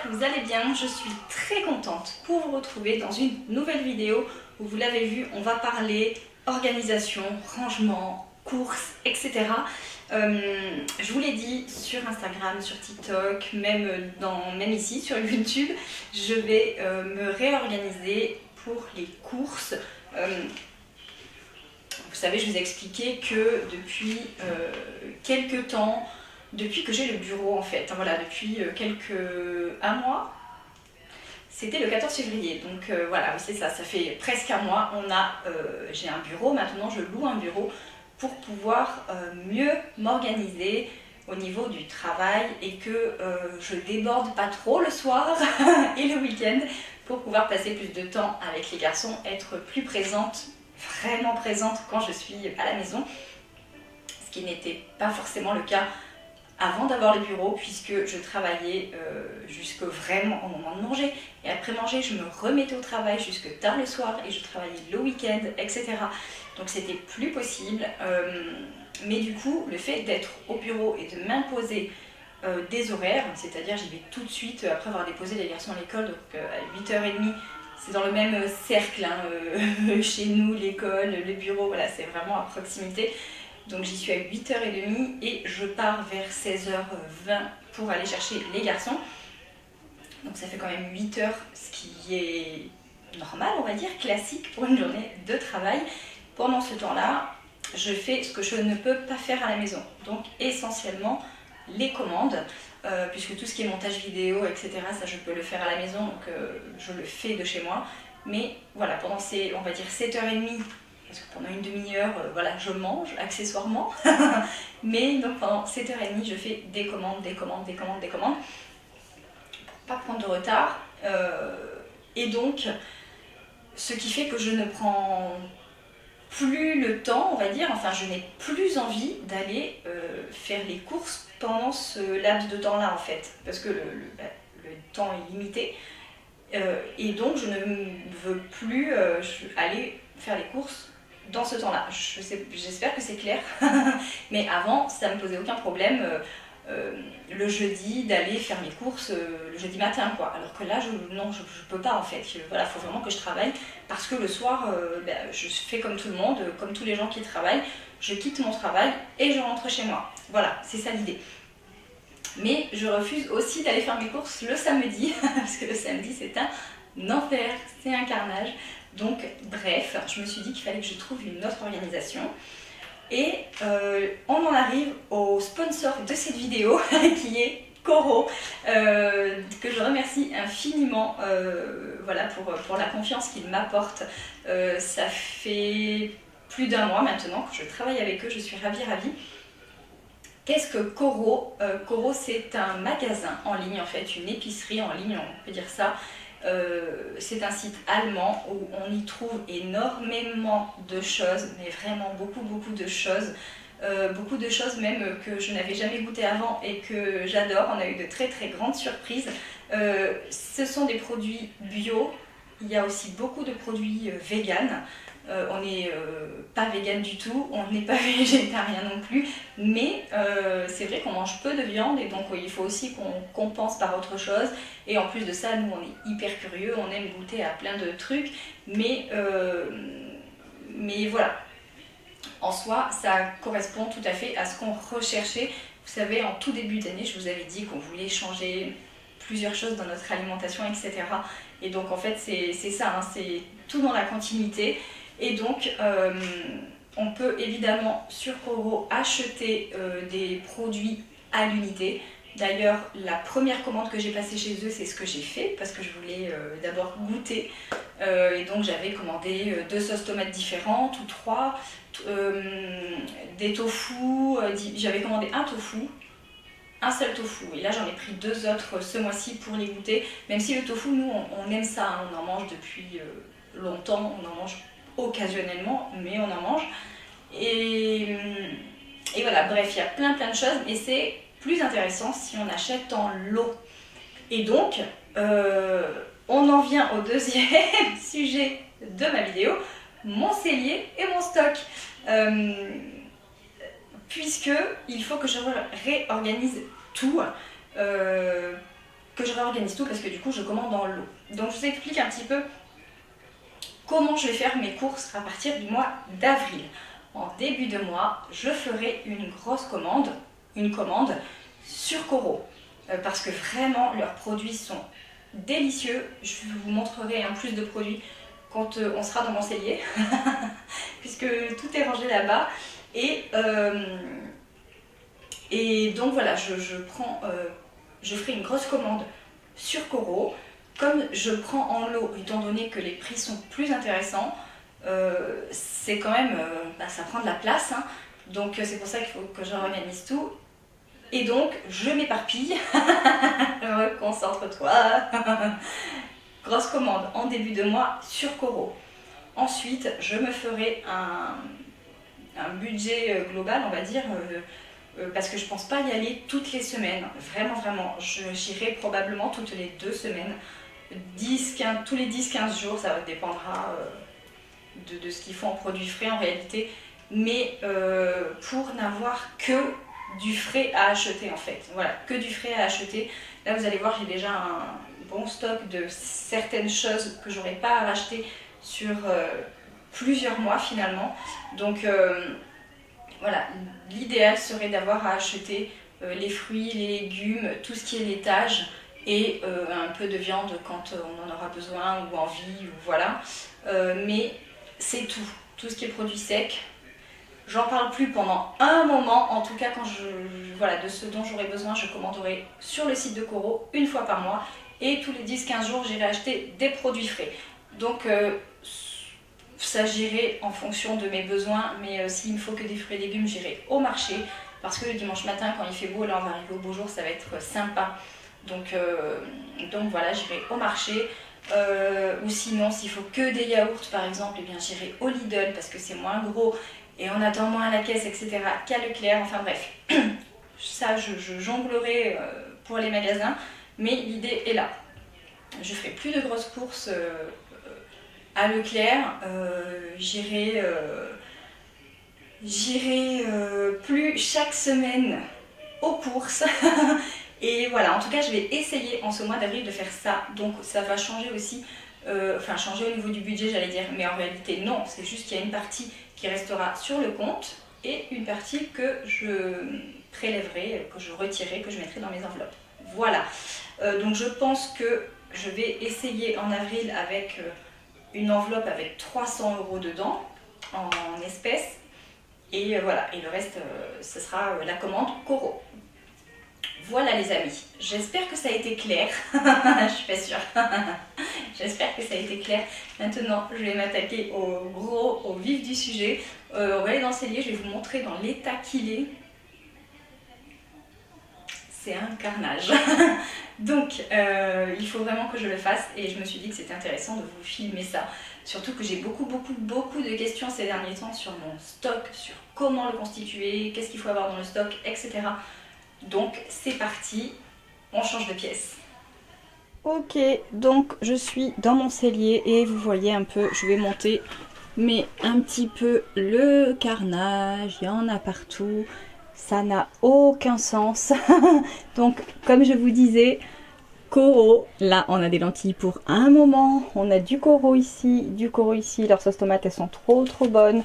que vous allez bien. Je suis très contente pour vous retrouver dans une nouvelle vidéo où, vous l'avez vu, on va parler organisation, rangement, courses, etc. Je vous l'ai dit sur Instagram, sur TikTok, même ici sur YouTube, je vais me réorganiser pour les courses. Vous savez, je vous ai expliqué que depuis quelques temps, depuis que j'ai le bureau en fait, voilà, depuis un mois, c'était le 14 février, donc voilà, c'est ça, ça fait presque un mois, j'ai un bureau, maintenant je loue un bureau pour pouvoir mieux m'organiser au niveau du travail et que je déborde pas trop le soir et le week-end pour pouvoir passer plus de temps avec les garçons, être plus présente, vraiment présente quand je suis à la maison, ce qui n'était pas forcément le cas avant d'avoir le bureau, puisque je travaillais jusque vraiment au moment de manger, et après manger je me remettais au travail jusque tard le soir et je travaillais le week-end, etc. Donc c'était plus possible, mais du coup le fait d'être au bureau et de m'imposer des horaires, c'est-à-dire j'y vais tout de suite après avoir déposé les garçons à l'école, donc à 8h30, c'est dans le même cercle, hein, chez nous, l'école, le bureau, voilà, c'est vraiment à proximité. Donc j'y suis à 8h30 et je pars vers 16h20 pour aller chercher les garçons. Donc ça fait quand même 8h, ce qui est normal, on va dire, classique pour une journée de travail. Pendant ce temps-là, je fais ce que je ne peux pas faire à la maison. Donc essentiellement les commandes, puisque tout ce qui est montage vidéo, etc., ça je peux le faire à la maison, donc je le fais de chez moi. Mais voilà, pendant ces, on va dire 7h30, parce que pendant une demi-heure, voilà, je mange accessoirement, mais donc pendant 7h30, je fais des commandes, pour pas prendre de retard, et donc ce qui fait que je ne prends plus le temps, on va dire, enfin je n'ai plus envie d'aller faire les courses pendant ce laps de temps-là en fait, parce que le temps est limité, et donc je ne veux plus aller faire les courses dans ce temps-là. J'espère que c'est clair, mais avant ça me posait aucun problème le jeudi d'aller faire mes courses le jeudi matin, quoi. Alors que là, je peux pas en fait. Voilà, faut vraiment que je travaille parce que le soir, je fais comme tout le monde, comme tous les gens qui travaillent. Je quitte mon travail et je rentre chez moi. Voilà, c'est ça l'idée. Mais je refuse aussi d'aller faire mes courses le samedi parce que le samedi c'est un enfer, c'est un carnage. Donc bref, je me suis dit qu'il fallait que je trouve une autre organisation. Et on en arrive au sponsor de cette vidéo qui est Coro, que je remercie infiniment voilà, pour la confiance qu'ils m'apportent. Ça fait plus d'un mois maintenant que je travaille avec eux, je suis ravie. Qu'est-ce que Coro? Coro, c'est un magasin en ligne, en fait, une épicerie en ligne, on peut dire ça. C'est un site allemand où on y trouve énormément de choses, mais vraiment beaucoup de choses. Beaucoup de choses même que je n'avais jamais goûté avant et que j'adore. On a eu de très grandes surprises. Ce sont des produits bio. Il y a aussi beaucoup de produits vegan. On n'est pas vegan du tout, on n'est pas végétarien non plus, mais c'est vrai qu'on mange peu de viande et donc il faut aussi qu'on compense par autre chose. Et en plus de ça, nous on est hyper curieux, on aime goûter à plein de trucs, mais voilà, en soi ça correspond tout à fait à ce qu'on recherchait. Vous savez, en tout début d'année, je vous avais dit qu'on voulait changer plusieurs choses dans notre alimentation, etc. Et donc en fait c'est ça, hein, c'est tout dans la continuité. Et donc on peut évidemment sur Coro acheter des produits à l'unité. D'ailleurs la première commande que j'ai passée chez eux, c'est ce que j'ai fait parce que je voulais d'abord goûter, et donc j'avais commandé 2 sauces tomates différentes ou 3, des tofu, j'avais commandé un seul tofu, et là j'en ai pris 2 autres ce mois-ci pour les goûter, même si le tofu, nous on aime ça, hein, on en mange depuis longtemps, on en mange occasionnellement, mais on en mange. Et voilà, bref, il y a plein de choses, et c'est plus intéressant si on achète en lot. Et donc, on en vient au deuxième sujet de ma vidéo, mon cellier et mon stock. Puisque il faut que je réorganise tout. que je réorganise tout parce que du coup je commande en lot. Donc je vous explique un petit peu comment je vais faire mes courses à partir du mois d'avril. En début de mois, je ferai une grosse commande, sur Coro. Parce que vraiment leurs produits sont délicieux. Je vous montrerai un plus de produits quand on sera dans mon cellier, puisque tout est rangé là-bas. Et donc voilà, je ferai une grosse commande sur Coro. Comme je prends en lot, étant donné que les prix sont plus intéressants, c'est quand même, ça prend de la place, hein. Donc c'est pour ça qu'il faut que je réorganise tout. Et donc je m'éparpille, concentre-toi. Grosse commande en début de mois sur Coro. Ensuite, je me ferai un budget global, on va dire, parce que je pense pas y aller toutes les semaines. Vraiment, j'irai probablement toutes les 2 semaines. 10-15, tous les 10-15 jours, ça dépendra de ce qu'ils font en produits frais en réalité. Mais pour n'avoir que du frais à acheter en fait. Voilà, que du frais à acheter. Là, vous allez voir, j'ai déjà un bon stock de certaines choses que j'aurais pas à racheter sur plusieurs mois finalement. Donc voilà, l'idéal serait d'avoir à acheter les fruits, les légumes, tout ce qui est laitage et un peu de viande quand on en aura besoin ou envie, ou voilà. Mais c'est tout. Tout ce qui est produits secs. J'en parle plus pendant un moment, en tout cas quand voilà, de ce dont j'aurai besoin, je commanderai sur le site de Coro une fois par mois et tous les 10-15 jours j'irai acheter des produits frais. Donc ça j'irai en fonction de mes besoins, mais s'il me faut que des fruits et légumes, j'irai au marché parce que le dimanche matin quand il fait beau, là on va arriver au beau jour, ça va être sympa. Donc voilà, j'irai au marché. Ou sinon s'il faut que des yaourts par exemple, eh bien j'irai au Lidl parce que c'est moins gros et on attend moins à la caisse, etc. qu'à Leclerc, enfin bref. Ça, je jonglerai pour les magasins, mais l'idée est là. Je ferai plus de grosses courses à Leclerc, j'irai plus chaque semaine aux courses. Et voilà, en tout cas, je vais essayer en ce mois d'avril de faire ça. Donc ça va changer aussi, changer au niveau du budget, j'allais dire, mais en réalité non, c'est juste qu'il y a une partie qui restera sur le compte et une partie que je prélèverai, que je retirerai, que je mettrai dans mes enveloppes. Voilà, donc je pense que je vais essayer en avril avec une enveloppe avec 300 € dedans en espèces et voilà, et le reste ce sera la commande Coro. Voilà les amis, j'espère que ça a été clair, je suis pas sûre, j'espère que ça a été clair. Maintenant je vais m'attaquer au vif du sujet, on va aller dans le cellier, je vais vous montrer dans l'état qu'il est. C'est un carnage. Donc il faut vraiment que je le fasse et je me suis dit que c'était intéressant de vous filmer ça. Surtout que j'ai beaucoup de questions ces derniers temps sur mon stock, sur comment le constituer, qu'est-ce qu'il faut avoir dans le stock, etc. Donc c'est parti, on change de pièce. Ok, donc je suis dans mon cellier et vous voyez un peu, je vais monter, mais un petit peu le carnage, il y en a partout, ça n'a aucun sens. Donc comme je vous disais, Coro, là on a des lentilles pour un moment, on a du Coro ici, leurs sauces tomates elles sont trop bonnes.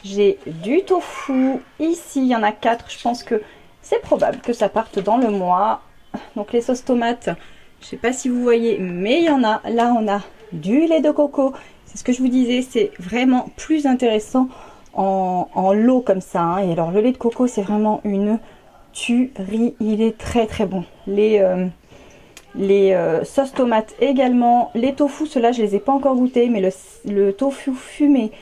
J'ai du tofu, ici il y en a 4, je pense que c'est probable que ça parte dans le mois. Donc les sauces tomates, je sais pas si vous voyez, mais il y en a. Là on a du lait de coco, c'est ce que je vous disais, c'est vraiment plus intéressant en lot comme ça, hein. Et alors le lait de coco c'est vraiment une tuerie, il est très bon. Les sauces tomates également, les tofu, ceux-là je les ai pas encore goûtés, mais le tofu fumé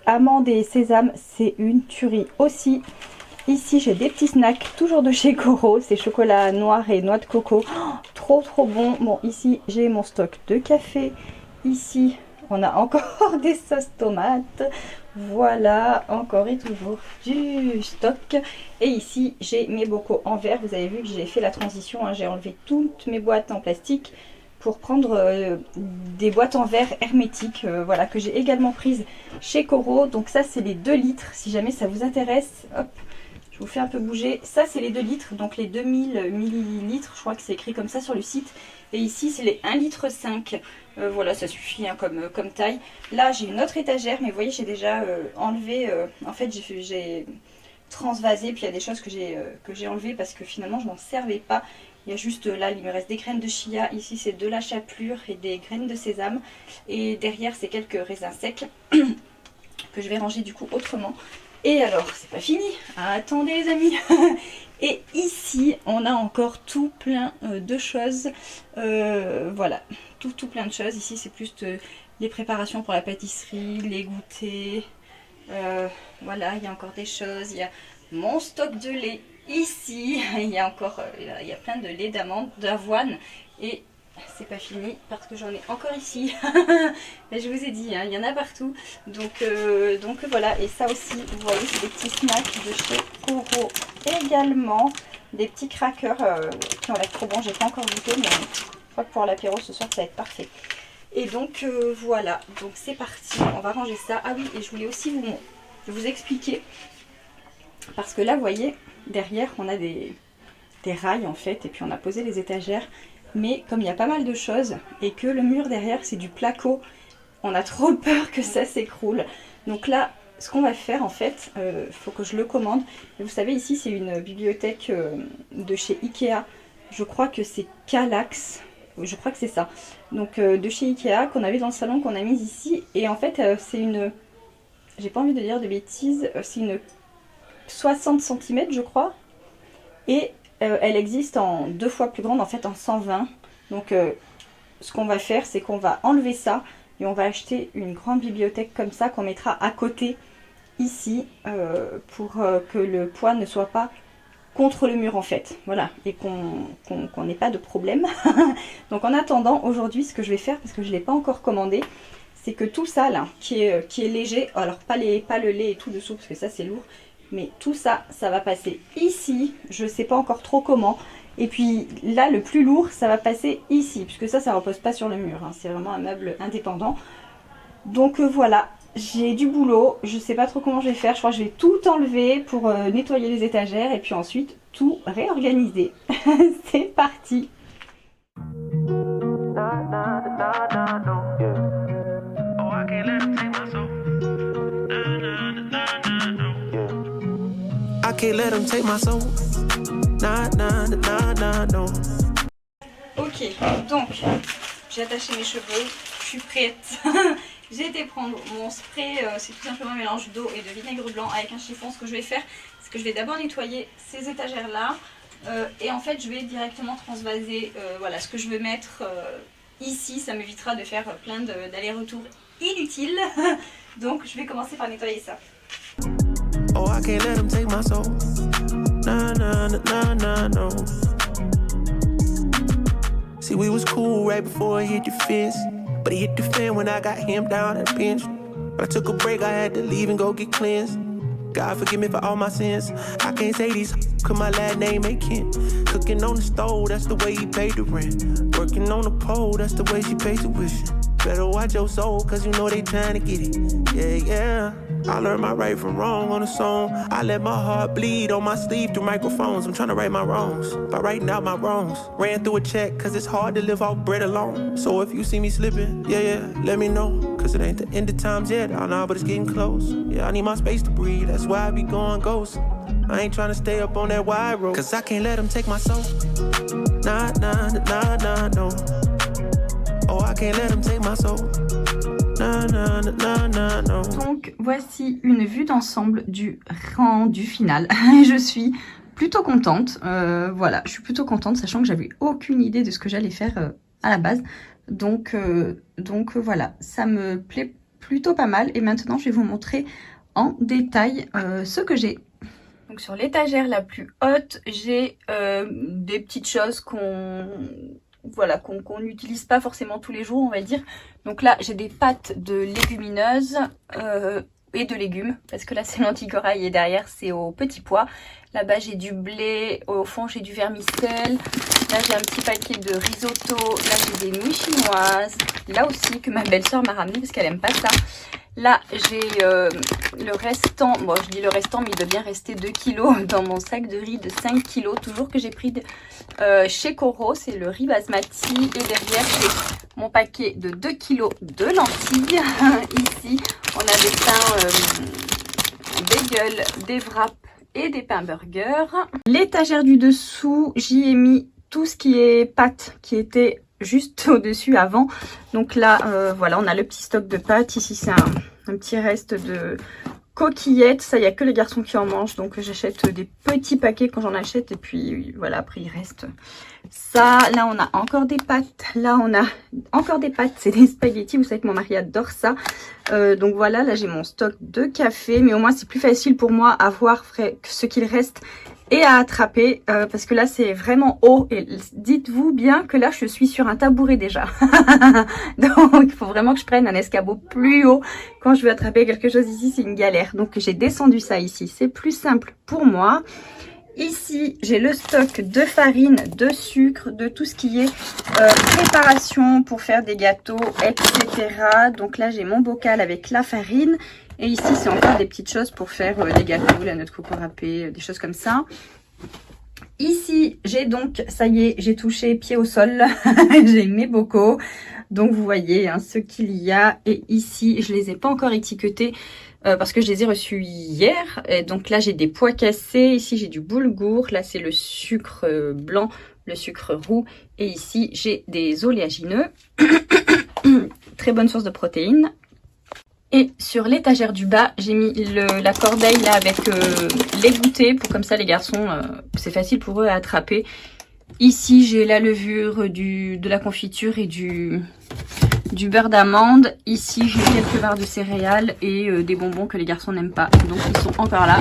amande et sésame c'est une tuerie aussi. Ici j'ai des petits snacks toujours de chez Coro, c'est chocolat noir et noix de coco, trop bon. Bon, ici j'ai mon stock de café, ici on a encore des sauces tomates, voilà, encore et toujours du stock. Et ici j'ai mes bocaux en verre, vous avez vu que j'ai fait la transition, hein, j'ai enlevé toutes mes boîtes en plastique pour prendre des boîtes en verre hermétiques, voilà, que j'ai également prises chez Coro. Donc ça c'est les 2 litres, si jamais ça vous intéresse, hop, je vous fais un peu bouger. Ça, c'est les 2 litres, donc les 2000 millilitres. Je crois que c'est écrit comme ça sur le site. Et ici, c'est les 1,5 litre. Voilà, ça suffit hein, comme taille. Là, j'ai une autre étagère, mais vous voyez, j'ai déjà enlevé. En fait, j'ai transvasé, puis il y a des choses que j'ai enlevées parce que finalement, je n'en servais pas. Il y a juste là, il me reste des graines de chia. Ici, c'est de la chapelure et des graines de sésame. Et derrière, c'est quelques raisins secs que je vais ranger du coup autrement. Et alors, c'est pas fini. Attendez les amis. Et ici, on a encore tout plein de choses. Voilà, tout plein de choses. Ici, c'est plus les préparations pour la pâtisserie, les goûters. Voilà, il y a encore des choses. Il y a mon stock de lait. Ici, il y a encore il y a plein de lait d'amande, d'avoine. Et c'est pas fini parce que j'en ai encore ici. Mais je vous ai dit, hein, il y en a partout. Donc voilà, et ça aussi, vous voyez, c'est des petits snacks de chez Koro également. Des petits crackers qui ont l'air trop bons. J'ai pas encore goûté, mais je crois que pour l'apéro ce soir, ça va être parfait. Et donc voilà, donc c'est parti. On va ranger ça. Ah oui, et je voulais aussi vous expliquer. Parce que là, vous voyez, derrière, on a des rails en fait. Et puis on a posé les étagères. Mais comme il y a pas mal de choses et que le mur derrière c'est du placo, on a trop peur que ça s'écroule. Donc là, ce qu'on va faire en fait, faut que je le commande. Et vous savez, ici c'est une bibliothèque de chez Ikea. Je crois que c'est Kallax. Je crois que c'est ça. Donc de chez Ikea qu'on avait dans le salon, qu'on a mise ici. Et en fait c'est une... J'ai pas envie de dire de bêtises. C'est une 60 cm je crois. Et... elle existe en 2 fois plus grande, en fait en 120. Donc ce qu'on va faire, c'est qu'on va enlever ça et on va acheter une grande bibliothèque comme ça qu'on mettra à côté ici pour que le poids ne soit pas contre le mur en fait. Voilà, et qu'on n'ait pas de problème. Donc en attendant, aujourd'hui, ce que je vais faire, parce que je ne l'ai pas encore commandé, c'est que tout ça là, qui est léger, alors pas le lait et tout dessous, parce que ça c'est lourd, mais tout ça, ça va passer ici. Je ne sais pas encore trop comment. Et puis là, le plus lourd, ça va passer ici. Puisque ça ne repose pas sur le mur. Hein. C'est vraiment un meuble indépendant. Donc voilà, j'ai du boulot. Je ne sais pas trop comment je vais faire. Je crois que je vais tout enlever pour nettoyer les étagères. Et puis ensuite, tout réorganiser. C'est parti. I can't let them take my soul. Nah, nah, nah, nah, no. Ok, donc j'ai attaché mes cheveux, je suis prête. J'ai été prendre mon spray, c'est tout simplement un mélange d'eau et de vinaigre blanc avec un chiffon. Ce que je vais faire, c'est que je vais d'abord nettoyer ces étagères là. Et en fait, je vais directement transvaser voilà, ce que je veux mettre ici. Ça m'évitera de faire plein d'allers-retours inutiles. Donc je vais commencer par nettoyer ça. Oh, I can't let him take my soul. Nah, nah, nah, nah, no. See, we was cool right before it hit the fence. But it hit the fan when I got him down and pinched. But I took a break, I had to leave and go get cleansed. God forgive me for all my sins. I can't say these cause my last name ain't Kent. Cooking on the stove, that's the way he paid the rent. Working on the pole, that's the way she paid tuition. Better watch your soul, cause you know they trying to get it. Yeah, yeah. I learned my right from wrong on a song. I let my heart bleed on my sleeve through microphones. I'm trying to right my wrongs by writing out my wrongs. Ran through a check, cause it's hard to live off bread alone. So if you see me slipping, yeah, let me know. Cause it ain't the end of times yet, I know, but it's getting close. Yeah, I need my space to breathe, that's why I be going ghost. I ain't trying to stay up on that wide road. Cause I can't let them take my soul. Nah, nah, nah, nah, no. Oh, I can't let them take my soul. Nah, nah, nah, nah, no. Donc voici une vue d'ensemble du rendu final. Je suis plutôt contente. Voilà, je suis plutôt contente, sachant que j'avais aucune idée de ce que j'allais faire à la base. Donc voilà, ça me plaît plutôt pas mal. Et maintenant, je vais vous montrer en détail ce que j'ai. Donc sur l'étagère la plus haute, j'ai des petites choses qu'on n'utilise pas forcément tous les jours, on va dire. Donc là, j'ai des pâtes de légumineuses et de légumes, parce que là, c'est lentilles corail et derrière, c'est au petit pois. Là-bas, j'ai du blé, au fond, j'ai du vermicelle. Là, j'ai un petit paquet de risotto. Là, j'ai des nouilles chinoises. Là aussi, que ma belle-sœur m'a ramené parce qu'elle aime pas ça. Là, j'ai le restant, bon je dis le restant, mais il doit bien rester 2 kg dans mon sac de riz de 5 kg, toujours que j'ai pris chez Coro, c'est le riz basmati. Et derrière, j'ai mon paquet de 2 kg de lentilles. Ici, on a des pains bagel, des wraps et des pains burgers. L'étagère du dessous, j'y ai mis tout ce qui est pâtes qui était juste au-dessus avant. Donc là, voilà, on a le petit stock de pâtes. Ici, c'est un petit reste de coquillettes. Ça, il n'y a que les garçons qui en mangent. Donc, j'achète des petits paquets quand j'en achète. Et puis, voilà, après, il reste ça. Là, on a encore des pâtes. Là, on a encore des pâtes. C'est des spaghettis. Vous savez que mon mari adore ça. Donc, voilà, là, j'ai mon stock de café. Mais au moins, c'est plus facile pour moi à voir ce qu'il reste et à attraper parce que là c'est vraiment haut et dites-vous bien que là je suis sur un tabouret déjà. Donc il faut vraiment que je prenne un escabeau plus haut quand je veux attraper quelque chose. Ici c'est une galère, donc j'ai descendu ça ici, c'est plus simple pour moi. Ici j'ai le stock de farine, de sucre, de tout ce qui est préparation pour faire des gâteaux, etc. Donc là j'ai mon bocal avec la farine. Et ici, c'est encore des petites choses pour faire des gâteaux, la noix de coco râpée, des choses comme ça. Ici, j'ai donc, ça y est, j'ai touché pied au sol. J'ai mes bocaux. Donc, vous voyez hein, ce qu'il y a. Et ici, je les ai pas encore étiquetés parce que je les ai reçus hier. Et donc là, j'ai des pois cassés. Ici, j'ai du boulgour. Là, c'est le sucre blanc, le sucre roux. Et ici, j'ai des oléagineux. Très bonne source de protéines. Et sur l'étagère du bas, j'ai mis la corbeille là avec les goûters pour comme ça les garçons, c'est facile pour eux à attraper. Ici, j'ai la levure de la confiture et du beurre d'amande. Ici, j'ai quelques barres de céréales et des bonbons que les garçons n'aiment pas. Donc, ils sont encore là.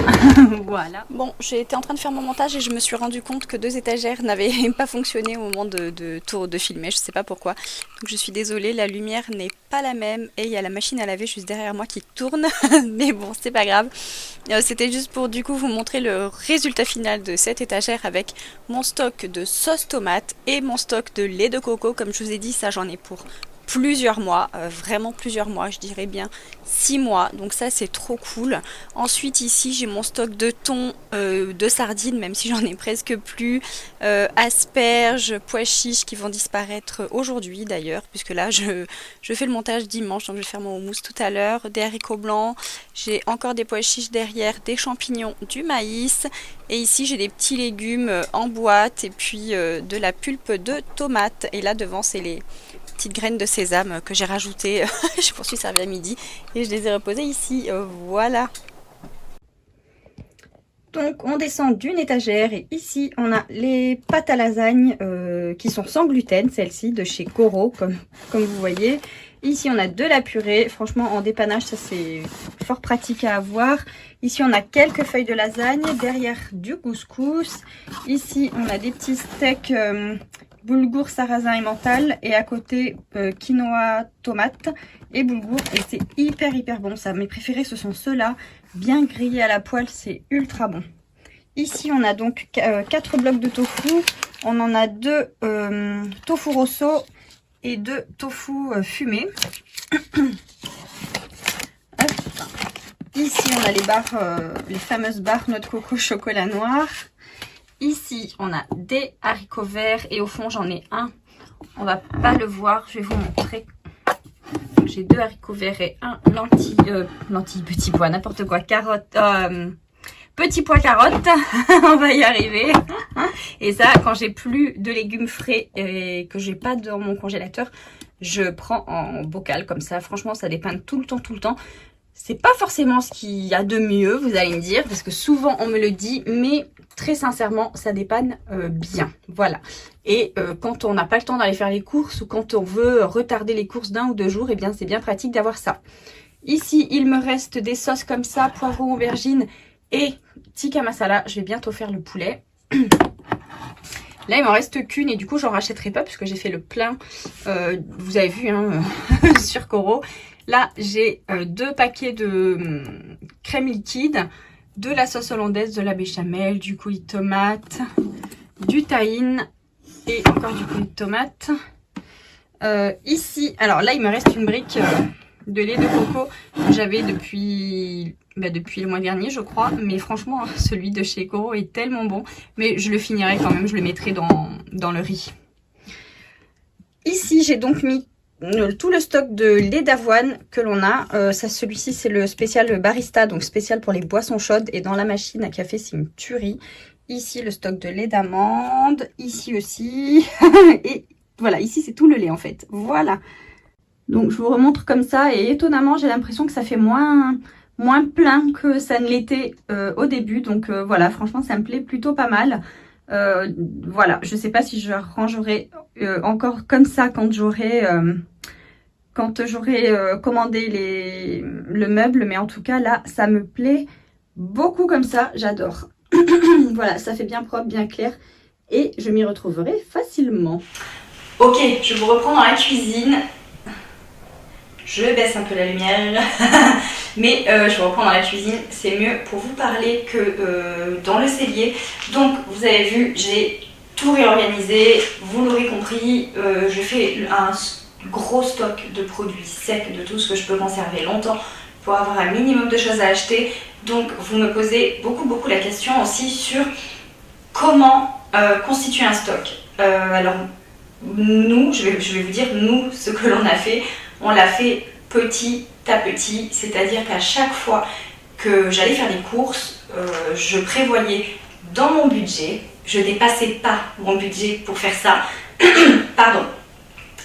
Voilà. Bon, j'ai été en train de faire mon montage et je me suis rendu compte que 2 étagères n'avaient pas fonctionné au moment de filmer. Je sais pas pourquoi. Donc, je suis désolée. La lumière n'est pas la même et il y a la machine à laver juste derrière moi qui tourne. Mais bon, c'est pas grave. C'était juste pour du coup vous montrer le résultat final de cette étagère avec mon stock de sauce tomate et mon stock de lait de coco. Comme je vous ai dit, ça j'en ai pour plusieurs mois, vraiment plusieurs mois, je dirais bien 6 mois, donc ça c'est trop cool. Ensuite ici j'ai mon stock de thon, de sardines, même si j'en ai presque plus, asperges, pois chiches qui vont disparaître aujourd'hui d'ailleurs, puisque là je fais le montage dimanche, donc je vais faire mon houmous tout à l'heure, des haricots blancs, j'ai encore des pois chiches derrière, des champignons, du maïs, et ici j'ai des petits légumes en boîte, et puis de la pulpe de tomate, et là devant c'est les petites graines de sésame que j'ai rajoutées, je m'en suis servi à midi et je les ai reposées ici, voilà. Donc on descend d'une étagère et ici on a les pâtes à lasagne qui sont sans gluten, celles-ci de chez Coro comme vous voyez. Ici on a de la purée, franchement en dépannage ça c'est fort pratique à avoir. Ici on a quelques feuilles de lasagne, derrière du couscous. Ici on a des petits steaks boulgour, sarrasin et mental, et à côté quinoa, tomate et boulgour, et c'est hyper bon ça. Mes préférés ce sont ceux-là, bien grillés à la poêle, c'est ultra bon. Ici on a donc 4 blocs de tofu, on en a 2 tofu rosso et 2 tofu fumés. Ici on a les barres, les fameuses barres noix de coco chocolat noir. Ici, on a des haricots verts et au fond, j'en ai un. On va pas le voir, je vais vous montrer. J'ai 2 haricots verts et un lentilles, petits pois, n'importe quoi, carottes, petits pois carottes. On va y arriver. Et ça, quand j'ai plus de légumes frais et que j'ai pas dans mon congélateur, je prends en bocal comme ça. Franchement, ça dépanne tout le temps. C'est pas forcément ce qu'il y a de mieux, vous allez me dire, parce que souvent on me le dit, mais très sincèrement, ça dépanne bien. Voilà. Et quand on n'a pas le temps d'aller faire les courses ou quand on veut retarder les courses d'1 ou 2 jours, eh bien c'est bien pratique d'avoir ça. Ici, il me reste des sauces comme ça, poivron, aubergine et tikka masala. Je vais bientôt faire le poulet. Là, il m'en reste qu'une et du coup, j'en rachèterai pas puisque j'ai fait le plein. Vous avez vu hein, sur Coro. Là, j'ai 2 paquets de crème liquide, de la sauce hollandaise, de la béchamel, du coulis de tomate, du tahine et encore du coulis de tomate. Ici, alors là, il me reste une brique de lait de coco que j'avais depuis le mois dernier je crois. Mais franchement celui de chez Coro est tellement bon. Mais je le finirai quand même, je le mettrai dans le riz. Ici j'ai donc mis tout le stock de lait d'avoine que l'on a. Celui-ci c'est le spécial barista, donc spécial pour les boissons chaudes. Et dans la machine à café c'est une tuerie. Ici le stock de lait d'amande, ici aussi. Et voilà, ici c'est tout le lait en fait. Voilà. Donc je vous remontre comme ça et étonnamment j'ai l'impression que ça fait moins plein que ça ne l'était au début. Donc voilà, franchement ça me plaît plutôt pas mal. Voilà, je sais pas si je rangerai encore comme ça quand j'aurai commandé le meuble. Mais en tout cas là ça me plaît beaucoup comme ça, j'adore. Voilà, ça fait bien propre, bien clair et je m'y retrouverai facilement. Ok, je vous reprends dans la cuisine. Je baisse un peu la lumière, mais je vous reprends dans la cuisine. C'est mieux pour vous parler que dans le cellier. Donc, vous avez vu, j'ai tout réorganisé. Vous l'aurez compris, je fais un gros stock de produits secs, de tout ce que je peux conserver longtemps pour avoir un minimum de choses à acheter. Donc, vous me posez beaucoup la question aussi sur comment constituer un stock. Alors, nous, je vais vous dire, nous, ce que l'on a fait. On l'a fait petit à petit, c'est-à-dire qu'à chaque fois que j'allais faire des courses, je prévoyais dans mon budget, je dépassais pas mon budget pour faire ça, pardon,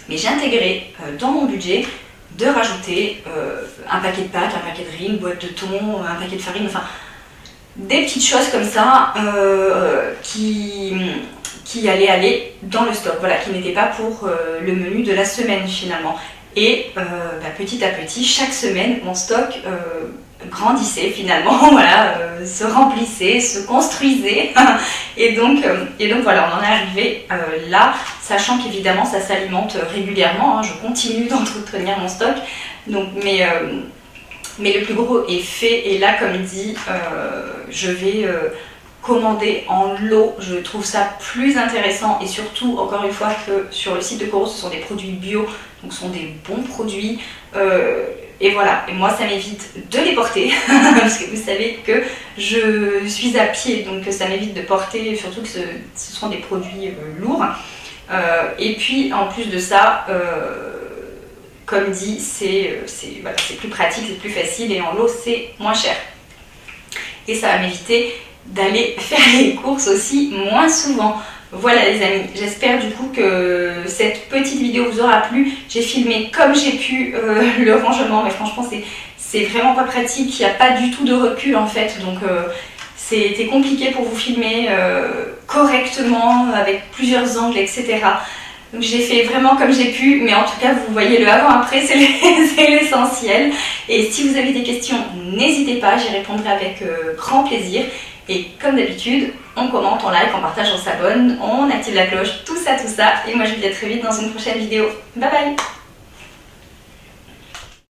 mais j'intégrais dans mon budget de rajouter un paquet de pâtes, un paquet de riz, une boîte de thon, un paquet de farine, enfin des petites choses comme ça qui allaient dans le stock, voilà, qui n'étaient pas pour le menu de la semaine finalement. Et petit à petit, chaque semaine, mon stock grandissait finalement, voilà, se remplissait, se construisait. et donc voilà, on en est arrivé là, sachant qu'évidemment ça s'alimente régulièrement. Hein, je continue d'entretenir mon stock, donc, mais le plus gros est fait. Et là, comme dit, je vais commander en lot. Je trouve ça plus intéressant et surtout, encore une fois, que sur le site de Coro, ce sont des produits bio, donc ce sont des bons produits. Et voilà, et moi ça m'évite de les porter, parce que vous savez que je suis à pied, donc ça m'évite de porter, surtout que ce sont des produits lourds. Et puis en plus de ça, comme dit, c'est plus pratique, c'est plus facile et en lot c'est moins cher. Et ça va m'éviter d'aller faire les courses aussi moins souvent. Voilà les amis, j'espère du coup que cette petite vidéo vous aura plu. J'ai filmé comme j'ai pu le rangement, mais franchement c'est vraiment pas pratique, il n'y a pas du tout de recul en fait, donc c'était compliqué pour vous filmer correctement avec plusieurs angles, etc. Donc j'ai fait vraiment comme j'ai pu, mais en tout cas vous voyez le avant-après, c'est l'essentiel. Et si vous avez des questions, n'hésitez pas, j'y répondrai avec grand plaisir. Et comme d'habitude, on commente, on like, on partage, on s'abonne, on active la cloche, tout ça. Et moi je vous dis à très vite dans une prochaine vidéo. Bye bye!